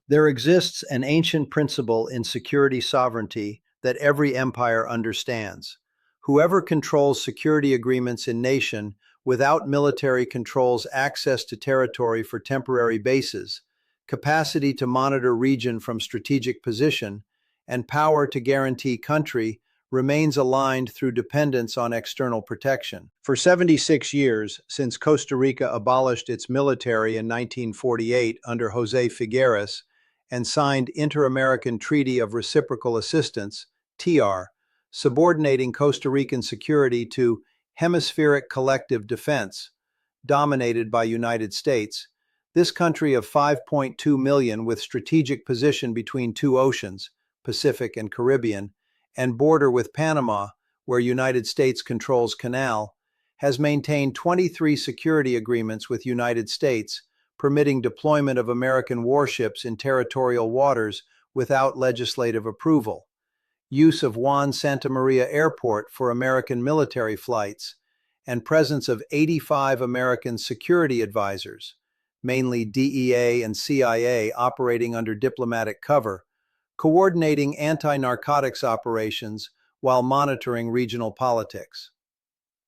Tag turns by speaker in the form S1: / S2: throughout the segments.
S1: There exists an ancient principle in security sovereignty that every empire understands. Whoever controls security agreements in nation without military controls access to territory for temporary bases, capacity to monitor region from strategic position, and power to guarantee country remains aligned through dependence on external protection. For 76 years, since Costa Rica abolished its military in 1948 under José Figueres and signed Inter-American Treaty of Reciprocal Assistance, TR, subordinating Costa Rican security to hemispheric collective defense, dominated by United States, this country of 5.2 million with strategic position between two oceans, Pacific and Caribbean, and border with Panama, where United States controls Canal, has maintained 23 security agreements with United States, permitting deployment of American warships in territorial waters without legislative approval, use of Juan Santa Maria Airport for American military flights, and presence of 85 American security advisors, mainly DEA and CIA operating under diplomatic cover, coordinating anti-narcotics operations while monitoring regional politics.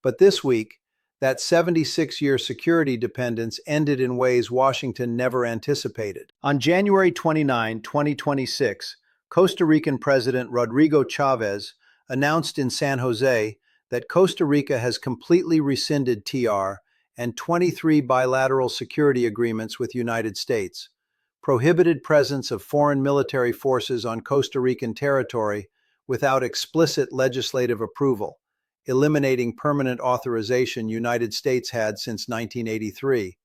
S1: But this week, that 76-year security dependence ended in ways Washington never anticipated. On January 29, 2026, Costa Rican President Rodrigo Chavez announced in San Jose that Costa Rica has completely rescinded TR and 23 bilateral security agreements with United States, prohibited presence of foreign military forces on Costa Rican territory without explicit legislative approval, eliminating permanent authorization United States had since 1983,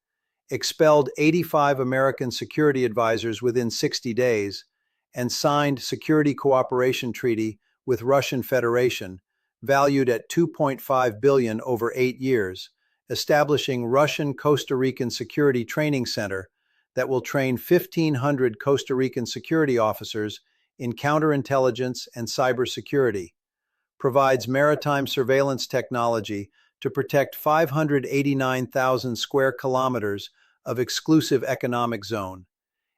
S1: expelled 85 American security advisors within 60 days, and signed security cooperation treaty with Russian Federation, valued at $2.5 billion over 8 years, establishing Russian Costa Rican Security Training Center that will train 1,500 Costa Rican security officers in counterintelligence and cybersecurity, provides maritime surveillance technology to protect 589,000 square kilometers of exclusive economic zone,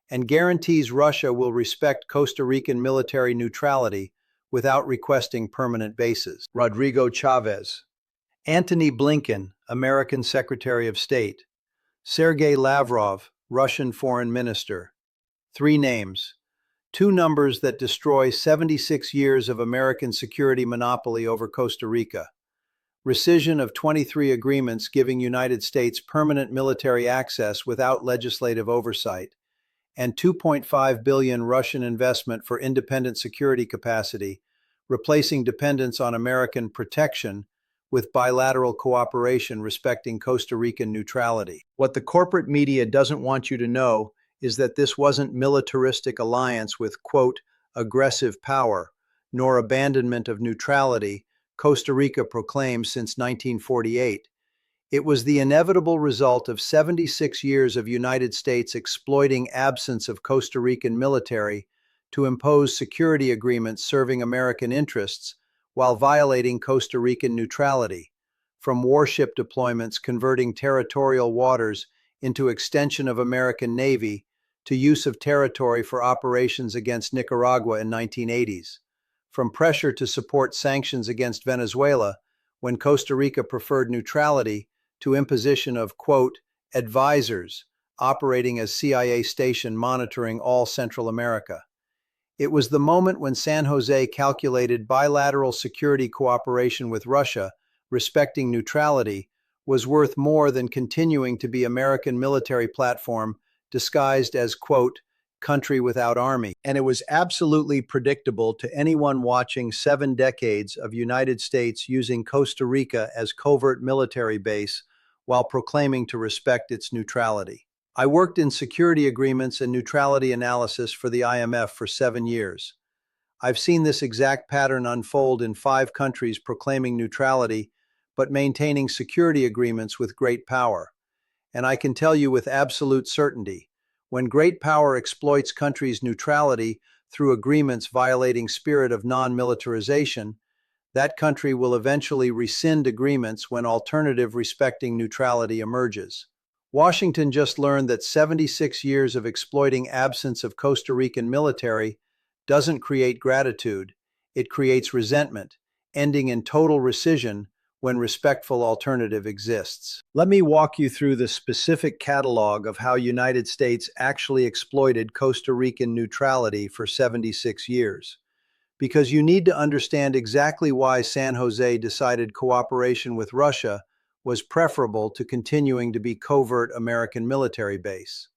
S1: and guarantees Russia will respect Costa Rican military neutrality without requesting permanent bases. Rodrigo Chavez. Antony Blinken, American Secretary of State. Sergei Lavrov, Russian Foreign Minister. 3 names. 2 numbers that destroy 76 years of American security monopoly over Costa Rica. Rescission of 23 agreements giving United States permanent military access without legislative oversight, and $2.5 billion Russian investment for independent security capacity, replacing dependence on American protection with bilateral cooperation respecting Costa Rican neutrality. What the corporate media doesn't want you to know is that this wasn't militaristic alliance with, quote, aggressive power, nor abandonment of neutrality Costa Rica proclaimed since 1948. It was the inevitable result of 76 years of United States exploiting absence of Costa Rican military to impose security agreements serving American interests while violating Costa Rican neutrality, from warship deployments converting territorial waters into extension of American Navy to use of territory for operations against Nicaragua in 1980s, from pressure to support sanctions against Venezuela when Costa Rica preferred neutrality to imposition of, quote, advisors operating as CIA station monitoring all Central America. It was the moment when San Jose calculated bilateral security cooperation with Russia, respecting neutrality, was worth more than continuing to be American military platform disguised as, quote, country without army. And it was absolutely predictable to anyone watching 7 decades of United States using Costa Rica as covert military base while proclaiming to respect its neutrality. I worked in security agreements and neutrality analysis for the IMF for 7 years. I've seen this exact pattern unfold in 5 countries proclaiming neutrality but maintaining security agreements with great power. And I can tell you with absolute certainty, when great power exploits countries' neutrality through agreements violating spirit of non-militarization, that country will eventually rescind agreements when alternative respecting neutrality emerges. Washington just learned that 76 years of exploiting absence of Costa Rican military doesn't create gratitude, it creates resentment, ending in total rescission when respectful alternative exists. Let me walk you through the specific catalog of how United States actually exploited Costa Rican neutrality for 76 years. Because you need to understand exactly why San Jose decided cooperation with Russia was preferable to continuing to be covert American military base.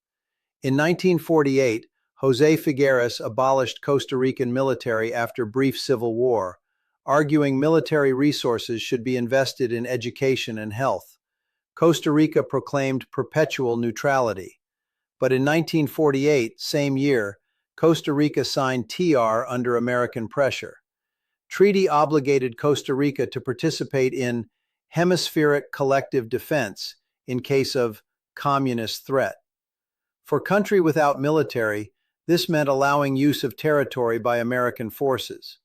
S1: In 1948, Jose Figueres abolished Costa Rican military after brief civil war, arguing military resources should be invested in education and health. Costa Rica proclaimed perpetual neutrality. But in 1948, same year, Costa Rica signed TR under American pressure. Treaty obligated Costa Rica to participate in hemispheric collective defense in case of communist threat. For country without military, this meant allowing use of territory by American forces.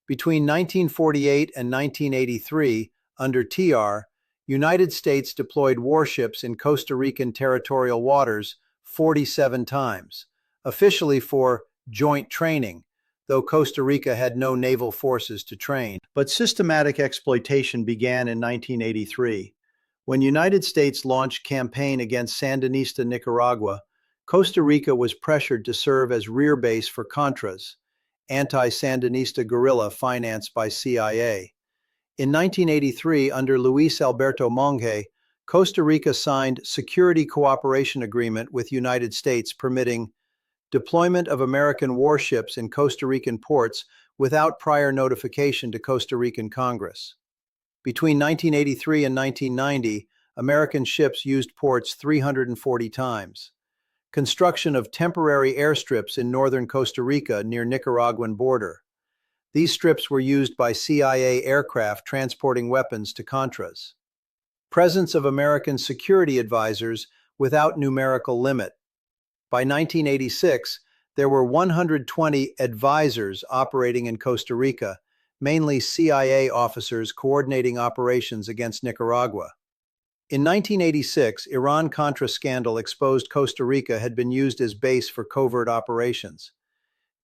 S1: Between 1948 and 1983, under TR, United States deployed warships in Costa Rican territorial waters 47 times, officially for joint training, though Costa Rica had no naval forces to train. But systematic exploitation began in 1983. When United States launched campaign against Sandinista Nicaragua, Costa Rica was pressured to serve as rear base for Contras, anti-Sandinista guerrilla financed by CIA. In 1983, under Luis Alberto Monge, Costa Rica signed Security Cooperation Agreement with United States permitting deployment of American warships in Costa Rican ports without prior notification to Costa Rican Congress. Between 1983 and 1990, American ships used ports 340 times. Construction of temporary airstrips in northern Costa Rica near Nicaraguan border. These strips were used by CIA aircraft transporting weapons to Contras. Presence of American security advisors without numerical limit. By 1986, there were 120 advisors operating in Costa Rica, mainly CIA officers coordinating operations against Nicaragua. In 1986, Iran-Contra scandal exposed Costa Rica had been used as base for covert operations.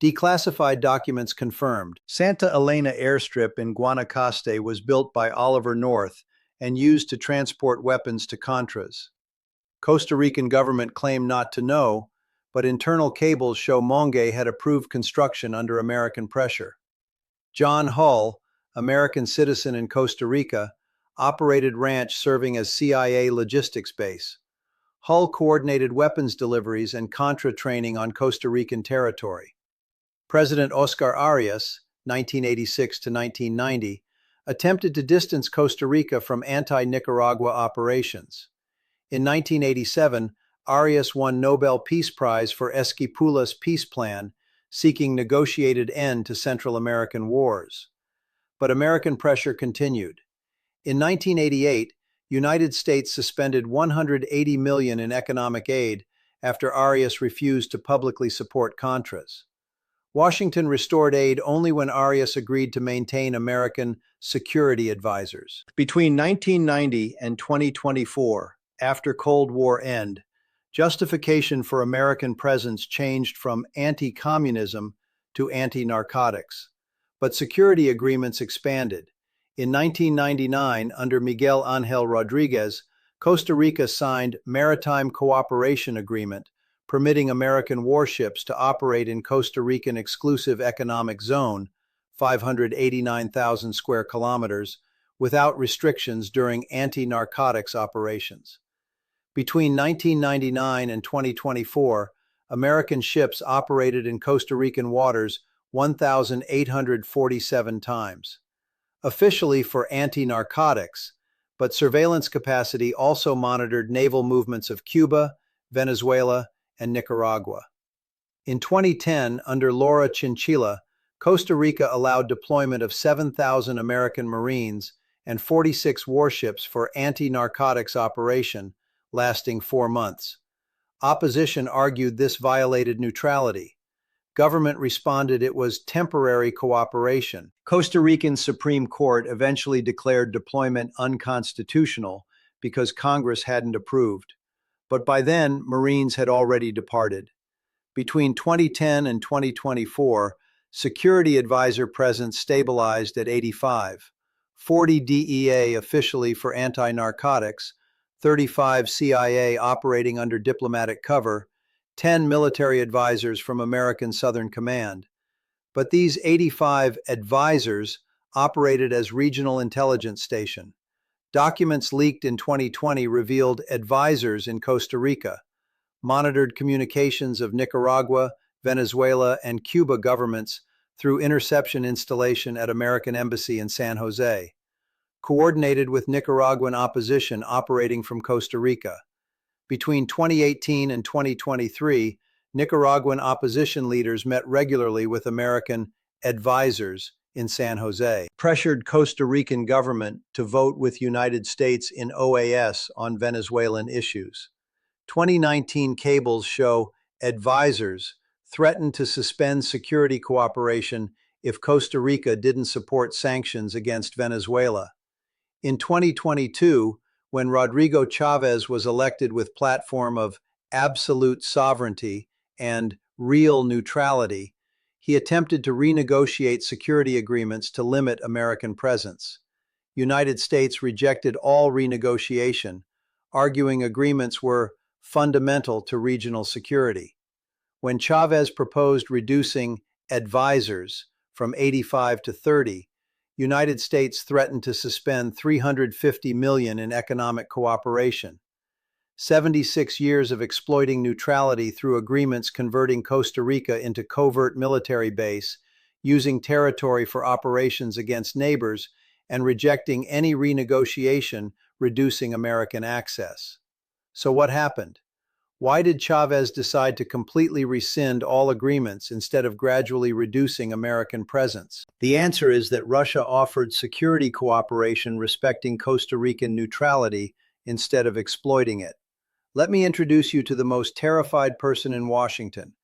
S1: Declassified documents confirmed. Santa Elena airstrip in Guanacaste was built by Oliver North and used to transport weapons to Contras. Costa Rican government claimed not to know, but internal cables show Monge had approved construction under American pressure. John Hull, American citizen in Costa Rica, operated ranch serving as CIA logistics base. Hull coordinated weapons deliveries and Contra training on Costa Rican territory. President Oscar Arias, 1986 to 1990, attempted to distance Costa Rica from anti-Nicaragua operations. In 1987, Arias won Nobel Peace Prize for Esquipula's peace plan, seeking negotiated end to Central American wars. But American pressure continued. In 1988, United States suspended $180 million in economic aid after Arias refused to publicly support Contras. Washington restored aid only when Arias agreed to maintain American security advisors. Between 1990 and 2024, after Cold War end, justification for American presence changed from anti-communism to anti-narcotics. But security agreements expanded. In 1999, under Miguel Ángel Rodríguez, Costa Rica signed Maritime Cooperation Agreement, permitting American warships to operate in Costa Rican Exclusive Economic Zone, 589,000 square kilometers, without restrictions during anti-narcotics operations. Between 1999 and 2024, American ships operated in Costa Rican waters 1,847 times. Officially for anti-narcotics, but surveillance capacity also monitored naval movements of Cuba, Venezuela, and Nicaragua. In 2010, under Laura Chinchilla, Costa Rica allowed deployment of 7,000 American Marines and 46 warships for anti-narcotics operation, lasting 4 months. Opposition argued this violated neutrality. Government responded it was temporary cooperation. Costa Rican Supreme Court eventually declared deployment unconstitutional because Congress hadn't approved. but by then, Marines had already departed. Between 2010 and 2024, security advisor presence stabilized at 85, 40 DEA officially for anti-narcotics, 35 CIA operating under diplomatic cover, 10 military advisors from American Southern Command. But these 85 advisors operated as regional intelligence station. Documents leaked in 2020 revealed advisors in Costa Rica, monitored communications of Nicaragua, Venezuela, and Cuba governments through interception installation at American Embassy in San Jose, coordinated with Nicaraguan opposition operating from Costa Rica. Between 2018 and 2023, Nicaraguan opposition leaders met regularly with American advisors in San Jose, pressured Costa Rican government to vote with United States in OAS on Venezuelan issues. 2019 cables show advisors threatened to suspend security cooperation if Costa Rica didn't support sanctions against Venezuela. In 2022, when Rodrigo Chavez was elected with platform of absolute sovereignty and real neutrality, he attempted to renegotiate security agreements to limit American presence. United States rejected all renegotiation, arguing agreements were fundamental to regional security. When Chavez proposed reducing advisors from 85 to 30, United States threatened to suspend $350 million in economic cooperation. 76 years of exploiting neutrality through agreements converting Costa Rica into covert military base, using territory for operations against neighbors, and rejecting any renegotiation reducing American access. So what happened? Why did Chavez decide to completely rescind all agreements instead of gradually reducing American presence? The answer is that Russia offered security cooperation respecting Costa Rican neutrality instead of exploiting it. Let me introduce you to the most terrified person in Washington,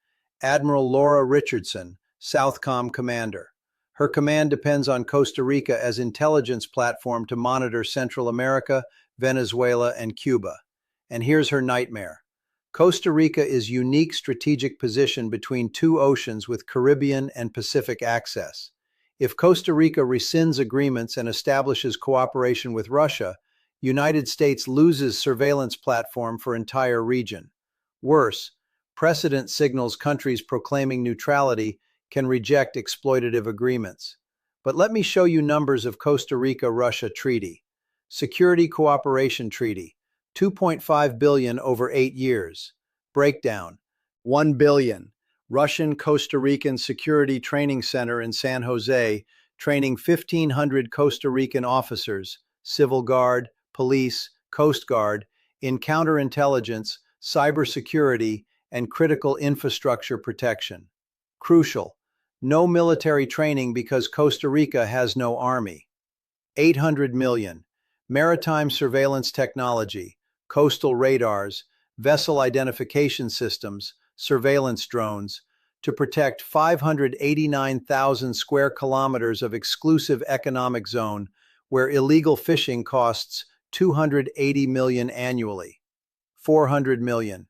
S1: Admiral Laura Richardson, Southcom Commander. Her command depends on Costa Rica as intelligence platform to monitor Central America, Venezuela, and Cuba. And here's her nightmare. Costa Rica is unique strategic position between two oceans with Caribbean and Pacific access. If Costa Rica rescinds agreements and establishes cooperation with Russia, United States loses surveillance platform for entire region. Worse, precedent signals countries proclaiming neutrality can reject exploitative agreements. But let me show you numbers of Costa Rica-Russia Treaty. Security Cooperation Treaty, $2.5 billion over 8 years. Breakdown, $1 billion. Russian-Costa Rican Security Training Center in San Jose, training 1,500 Costa Rican officers, Civil Guard, Police, Coast Guard, in counterintelligence, cybersecurity, and critical infrastructure protection. Crucial, no military training because Costa Rica has no army. $800 million. Maritime surveillance technology, coastal radars, vessel identification systems, surveillance drones, to protect 589,000 square kilometers of exclusive economic zone where illegal fishing costs $280 million annually. $400 million.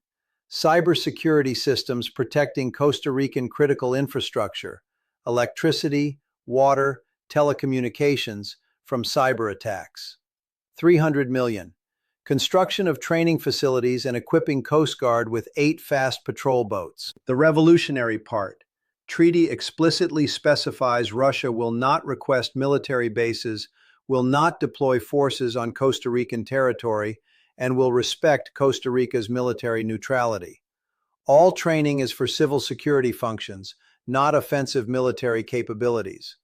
S1: Cybersecurity systems protecting Costa Rican critical infrastructure, electricity, water, telecommunications from cyber attacks. $300 million. Construction of training facilities and equipping Coast Guard with 8 fast patrol boats. The revolutionary part. Treaty explicitly specifies Russia will not request military bases, will not deploy forces on Costa Rican territory, and will respect Costa Rica's military neutrality. All training is for civil security functions, not offensive military capabilities.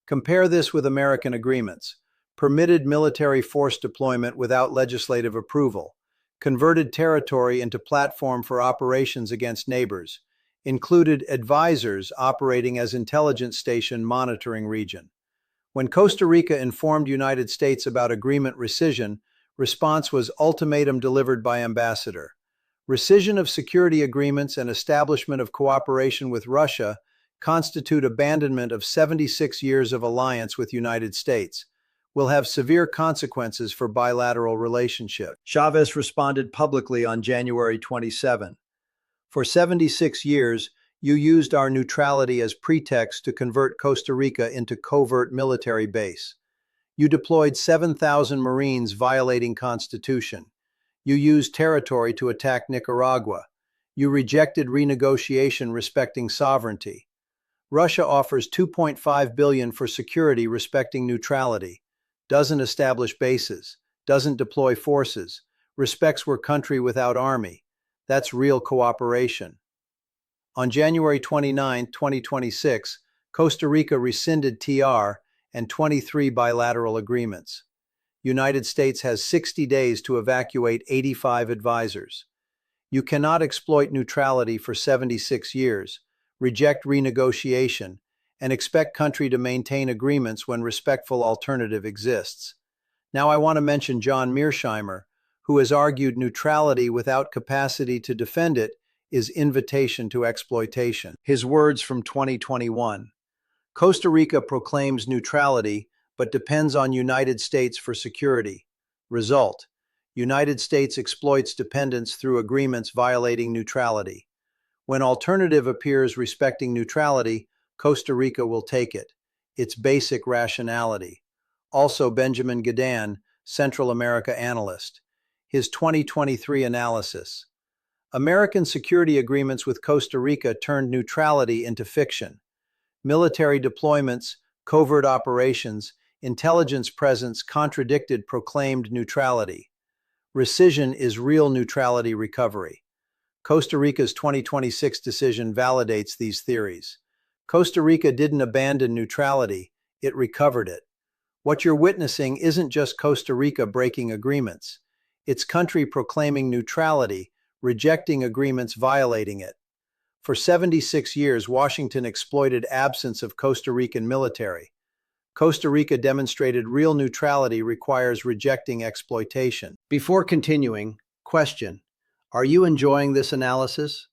S1: Compare this with American agreements. Permitted military force deployment without legislative approval, converted territory into platform for operations against neighbors, included advisors operating as intelligence station monitoring region. When Costa Rica informed United States about agreement rescission, response was ultimatum delivered by ambassador. Rescission of security agreements and establishment of cooperation with Russia constitute abandonment of 76 years of alliance with United States, will have severe consequences for bilateral relationship. Chavez responded publicly on January 27. For 76 years, you used our neutrality as pretext to convert Costa Rica into covert military base. You deployed 7,000 Marines violating Constitution. You used territory to attack Nicaragua. You rejected renegotiation respecting sovereignty. Russia offers $2.5 billion for security respecting neutrality, doesn't establish bases, doesn't deploy forces, respects we're country without army. That's real cooperation. On January 29, 2026, Costa Rica rescinded TR and 23 bilateral agreements. United States has 60 days to evacuate 85 advisors. You cannot exploit neutrality for 76 years, reject renegotiation, and expect country to maintain agreements when respectful alternative exists. Now I want to mention John Mearsheimer, who has argued neutrality without capacity to defend it is invitation to exploitation. His words from 2021. Costa Rica proclaims neutrality but depends on United States for security. Result: United States exploits dependence through agreements violating neutrality. When alternative appears respecting neutrality, Costa Rica will take it. Its basic rationality. Also Benjamin Gadan, Central America analyst. His 2023 analysis. American security agreements with Costa Rica turned neutrality into fiction. Military deployments, covert operations, intelligence presence contradicted proclaimed neutrality. Rescission is real neutrality recovery. Costa Rica's 2026 decision validates these theories. Costa Rica didn't abandon neutrality, it recovered it. What you're witnessing isn't just Costa Rica breaking agreements. It's country proclaiming neutrality, rejecting agreements violating it. For 76 years, Washington exploited absence of Costa Rican military. Costa Rica demonstrated real neutrality requires rejecting exploitation. Before continuing, question: are you enjoying this analysis?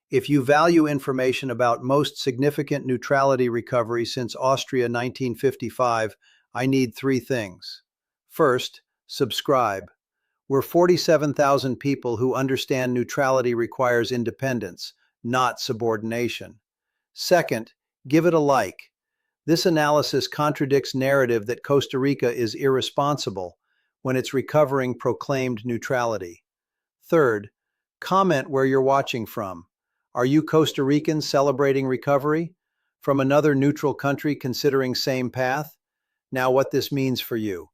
S1: If you value information about most significant neutrality recovery since Austria 1955, I need 3 things. First, subscribe. We're 47,000 people who understand neutrality requires independence, not subordination. Second, give it a like. This analysis contradicts narrative that Costa Rica is irresponsible when it's recovering proclaimed neutrality. Third, comment where you're watching from. Are you Costa Ricans celebrating recovery? From another neutral country considering same path? Now what this means for you.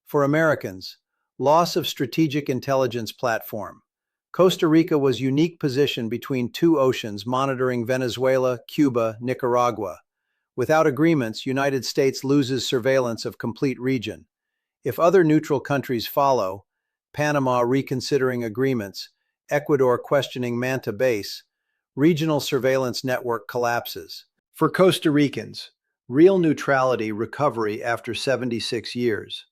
S1: For Americans, loss of strategic intelligence platform. Costa Rica was unique position between 2 oceans monitoring Venezuela, Cuba, Nicaragua. Without agreements, United States loses surveillance of complete region. If other neutral countries follow, Panama reconsidering agreements, Ecuador questioning Manta base, regional surveillance network collapses. For Costa Ricans, real neutrality recovery after 76 years.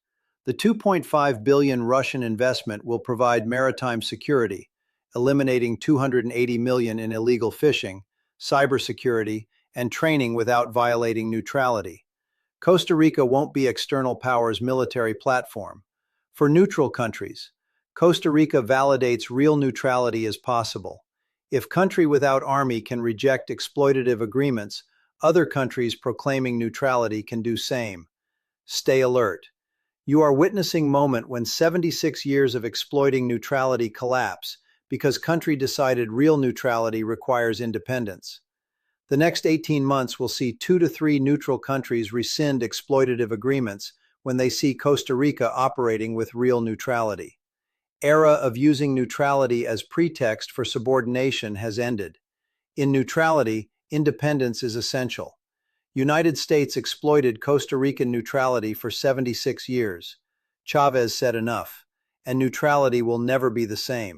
S1: The $2.5 billion Russian investment will provide maritime security, eliminating $280 million in illegal fishing, cybersecurity, and training without violating neutrality. Costa Rica won't be external powers' military platform. For neutral countries, Costa Rica validates real neutrality as possible. If country without army can reject exploitative agreements, other countries proclaiming neutrality can do same. Stay alert. You are witnessing moment when 76 years of exploiting neutrality collapse because country decided real neutrality requires independence. The next 18 months will see 2 to 3 neutral countries rescind exploitative agreements when they see Costa Rica operating with real neutrality. Era of using neutrality as pretext for subordination has ended. In neutrality, independence is essential. United States exploited Costa Rican neutrality for 76 years. Chavez said enough, and neutrality will never be the same.